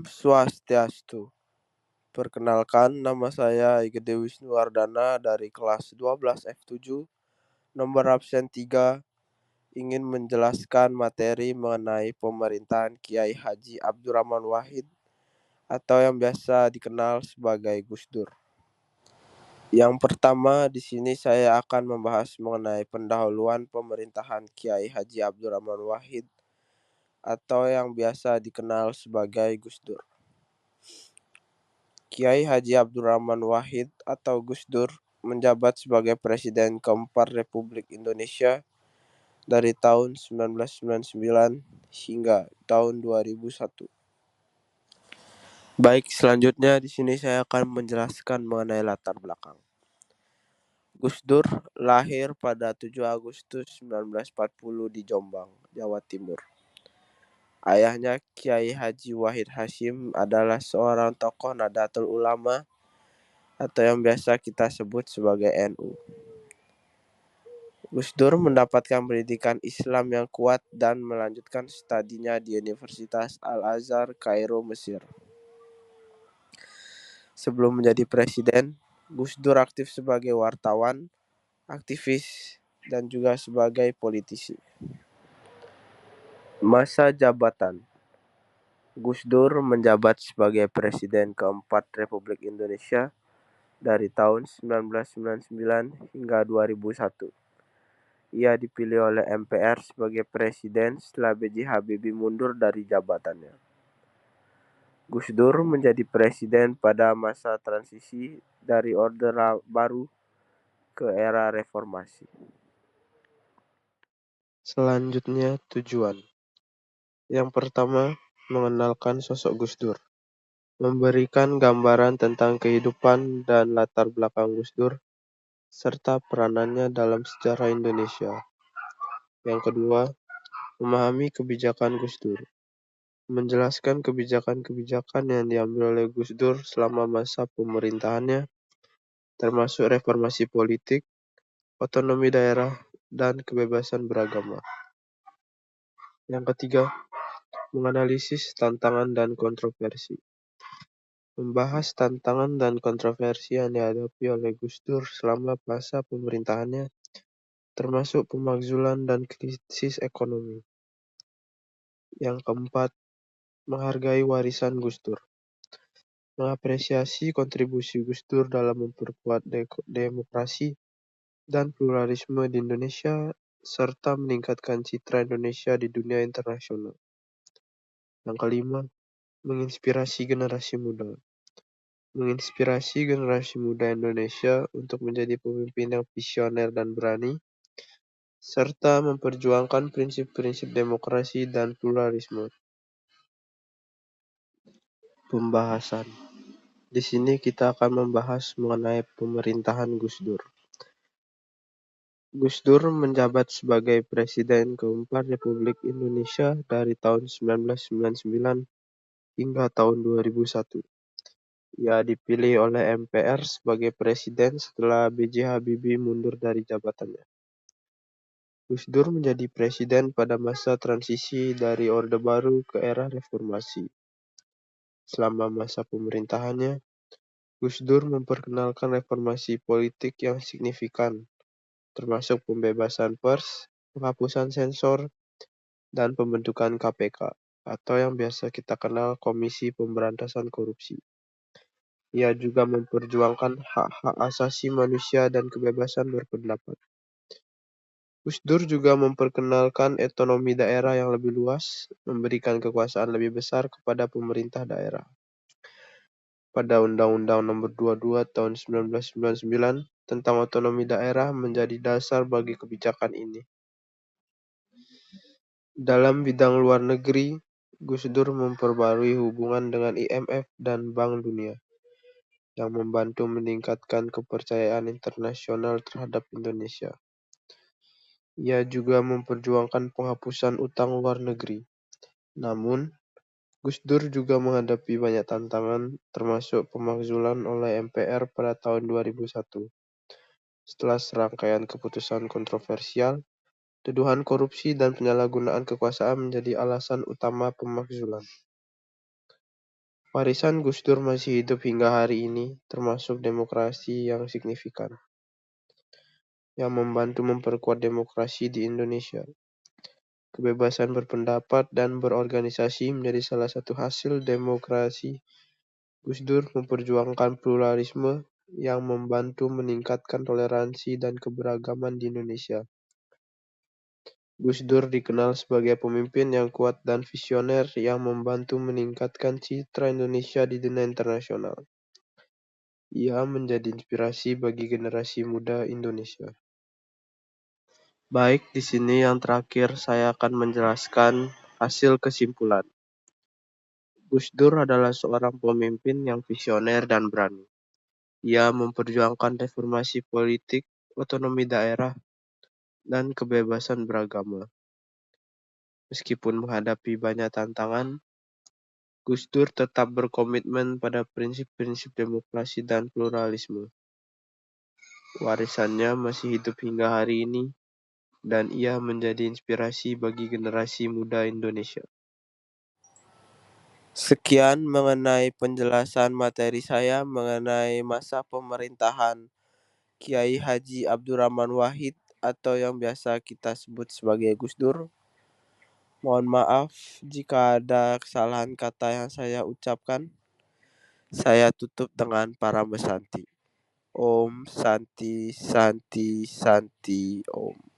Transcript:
Om Swastiastu. Perkenalkan, nama saya Igede Wisnuwardana dari kelas 12 F7, nomor absen 3, ingin menjelaskan materi mengenai pemerintahan Kiai Haji Abdurrahman Wahid atau yang biasa dikenal sebagai Gus Dur. Yang pertama, di sini saya akan membahas mengenai pendahuluan pemerintahan Kiai Haji Abdurrahman Wahid atau yang biasa dikenal sebagai Gus Dur. Kiai Haji Abdurrahman Wahid atau Gus Dur menjabat sebagai Presiden keempat Republik Indonesia dari tahun 1999 hingga tahun 2001. Baik, selanjutnya di sini saya akan menjelaskan mengenai latar belakang. Gus Dur lahir pada 7 Agustus 1940 di Jombang, Jawa Timur. Ayahnya Kiai Haji Wahid Hasyim adalah seorang tokoh Nahdlatul Ulama atau yang biasa kita sebut sebagai NU. Gus Dur mendapatkan pendidikan Islam yang kuat dan melanjutkan studinya di Universitas Al-Azhar, Kairo, Mesir. Sebelum menjadi presiden, Gus Dur aktif sebagai wartawan, aktivis, dan juga sebagai politisi. Masa jabatan Gus Dur menjabat sebagai Presiden keempat Republik Indonesia dari tahun 1999 hingga 2001. Ia dipilih oleh MPR sebagai presiden setelah B.J. Habibie mundur dari jabatannya. Gus Dur menjadi presiden pada masa transisi dari Orde Baru ke era reformasi. Selanjutnya, tujuan. Yang pertama, mengenalkan sosok Gus Dur. Memberikan gambaran tentang kehidupan dan latar belakang Gus Dur serta peranannya dalam sejarah Indonesia. Yang kedua, memahami kebijakan Gus Dur. Menjelaskan kebijakan-kebijakan yang diambil oleh Gus Dur selama masa pemerintahannya, termasuk reformasi politik, otonomi daerah, dan kebebasan beragama. Yang ketiga, menganalisis tantangan dan kontroversi. Membahas tantangan dan kontroversi yang dihadapi oleh Gus Dur selama masa pemerintahannya, termasuk pemakzulan dan krisis ekonomi. Yang keempat, menghargai warisan Gus Dur. Mengapresiasi kontribusi Gus Dur dalam memperkuat demokrasi dan pluralisme di Indonesia, serta meningkatkan citra Indonesia di dunia internasional. Yang kelima, menginspirasi generasi muda. Menginspirasi generasi muda Indonesia untuk menjadi pemimpin yang visioner dan berani, serta memperjuangkan prinsip-prinsip demokrasi dan pluralisme. Pembahasan. Di sini kita akan membahas mengenai pemerintahan Gus Dur. Gus Dur menjabat sebagai Presiden keempat Republik Indonesia dari tahun 1999 hingga tahun 2001. Ia dipilih oleh MPR sebagai presiden setelah B.J. Habibie mundur dari jabatannya. Gus Dur menjadi presiden pada masa transisi dari Orde Baru ke era reformasi. Selama masa pemerintahannya, Gus Dur memperkenalkan reformasi politik yang signifikan, termasuk pembebasan pers, penghapusan sensor, dan pembentukan KPK, atau yang biasa kita kenal Komisi Pemberantasan Korupsi. Ia juga memperjuangkan hak-hak asasi manusia dan kebebasan berpendapat. Gus Dur juga memperkenalkan otonomi daerah yang lebih luas, memberikan kekuasaan lebih besar kepada pemerintah daerah. Pada Undang-Undang Nomor 22 Tahun 1999 tentang otonomi daerah menjadi dasar bagi kebijakan ini. Dalam bidang luar negeri, Gus Dur memperbarui hubungan dengan IMF dan Bank Dunia, yang membantu meningkatkan kepercayaan internasional terhadap Indonesia. Ia juga memperjuangkan penghapusan utang luar negeri. Namun, Gus Dur juga menghadapi banyak tantangan, termasuk pemakzulan oleh MPR pada tahun 2001. Setelah serangkaian keputusan kontroversial, tuduhan korupsi dan penyalahgunaan kekuasaan menjadi alasan utama pemakzulan. Warisan Gus Dur masih hidup hingga hari ini, termasuk demokrasi yang signifikan, yang membantu memperkuat demokrasi di Indonesia. Kebebasan berpendapat dan berorganisasi menjadi salah satu hasil demokrasi. Gus Dur memperjuangkan pluralisme yang membantu meningkatkan toleransi dan keberagaman di Indonesia. Gus Dur dikenal sebagai pemimpin yang kuat dan visioner yang membantu meningkatkan citra Indonesia di dunia internasional. Ia menjadi inspirasi bagi generasi muda Indonesia. Baik, di sini yang terakhir saya akan menjelaskan hasil kesimpulan. Gus Dur adalah seorang pemimpin yang visioner dan berani. Ia memperjuangkan reformasi politik, otonomi daerah, dan kebebasan beragama. Meskipun menghadapi banyak tantangan, Gus Dur tetap berkomitmen pada prinsip-prinsip demokrasi dan pluralisme. Warisannya masih hidup hingga hari ini, dan ia menjadi inspirasi bagi generasi muda Indonesia. Sekian mengenai penjelasan materi saya mengenai masa pemerintahan Kiai Haji Abdurrahman Wahid atau yang biasa kita sebut sebagai Gus Dur. Mohon maaf jika ada kesalahan kata yang saya ucapkan. Saya tutup dengan para mesanti. Om Santi Santi Santi Om.